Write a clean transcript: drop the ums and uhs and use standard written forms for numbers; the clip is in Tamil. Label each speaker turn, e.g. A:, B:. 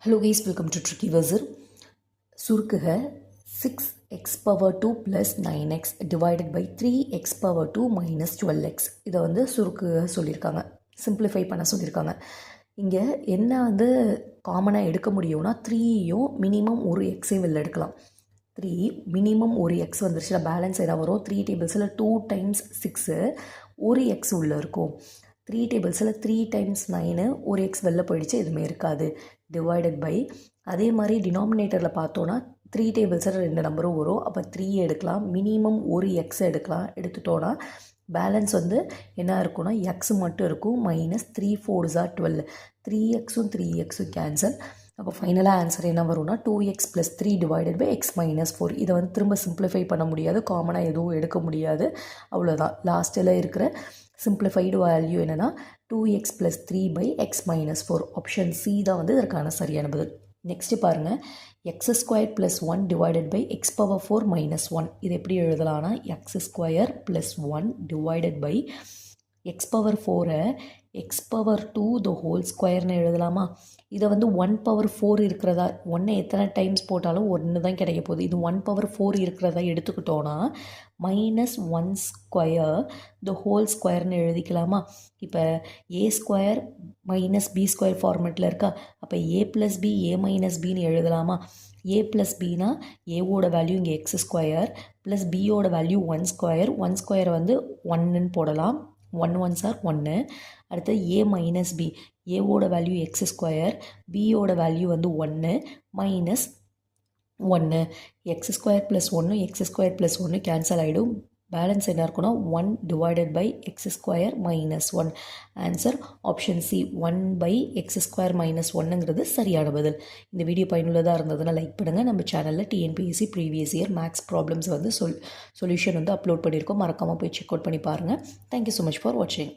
A: Hello guys, welcome to Tricky Wizard. சுருக்குக 6x power 2 plus 9x divided by 3x power 2 minus 12x இதை வந்து சுருக்குக சொல்லியிருக்காங்க, சிம்பிளிஃபை பண்ண சொல்லியிருக்காங்க. இங்கே என்ன காமனாக எடுக்க முடியும்னா 3யும் மினிமம் ஒரு எக்ஸையும் வெளில எடுக்கலாம். 3 மினிமம் ஒரு எக்ஸ் வந்துருச்சுன்னா பேலன்ஸ் எதாவது வரும். 3 டேபிள்ஸில் 2 times 6 ஒரு எக்ஸ் உள்ளே இருக்கும். 3 டேபிள்ஸில் 3 times 9 ஒரு எக்ஸ் வெளில போயிடுச்சு, எதுவுமே இருக்காது. டிவைடட் பை அதே மாதிரி டினாமினேட்டரில் பார்த்தோன்னா 3 டேபிள்ஸில் 2 நம்பரும் வரும். அப்போ 3 எடுக்கலாம், மினிமம் ஒரு எக்ஸ் எடுக்கலாம். எடுத்துட்டோன்னா பேலன்ஸ் என்ன இருக்குன்னா எக்ஸ் மட்டும் இருக்கும். Minus 3 4s are 12. 3xும் 3xும் கேன்சல். அப்போ ஃபைனலாக ஆன்சர் என்ன வரும்னா 2x + 3 டிவைடட் பை x - 4. இதை திரும்ப சிம்பிளிஃபை பண்ண முடியாது, காமனாக எதுவும் எடுக்க முடியாது, அவ்வளோதான். லாஸ்ட்டில் இருக்கிற சிம்பிளிஃபைடு வேல்யூ என்னென்னா 2x + 3 by x - 4. Option C தான் இதற்கான சரியான பதில். நெக்ஸ்ட்டு பாருங்கள், x² + 1 divided by x power 4 - 1. இது எப்படி எழுதலாம்னா x² + 1 divided by x power 4 x power 2 the whole ஸ்கொயர்னு எழுதலாமா? இதை 1 power 4 இருக்கிறதா, 1 எத்தனை டைம்ஸ் போட்டாலும் 1 தான் கிடைக்க போகுது. இது 1 power 4 இருக்கிறதா எடுத்துக்கிட்டோன்னா -1 ஸ்கொயர் the whole ஸ்கொயர்னு எழுதிக்கலாமா? இப்போ a² - b² ஃபார்மெட்டில் இருக்கா? அப்போ a + b a - bன்னு எழுதலாமா? a + bனா ஏவோட வேல்யூ இங்கே x² ப்ளஸ் பியோட வேல்யூ 1². 1² 1ன்னு போடலாம். 1 1s are 1. அடுத்து a - b, ஏவோட வேல்யூ x², பியோட value 1 minus 1. x² + 1 x² + 1 cancel ஆகிடும். பேலன்ஸ் என்ன இருக்குன்னா 1 divided by x² - 1. Answer option C 1/x² - 1ங்கிறது சரியான பதில். இந்த வீடியோ பயனுள்ளதாக இருந்ததுன்னா லைக் பண்ணுங்கள். நம்ம சேனலில் TNPSC previous year maths problems solution upload பண்ணியிருக்கோம். மறக்காமல் போய் செக் அவுட் பண்ணி பாருங்கள். தேங்க்யூ ஸோ மச் ஃபார் வாட்சிங்.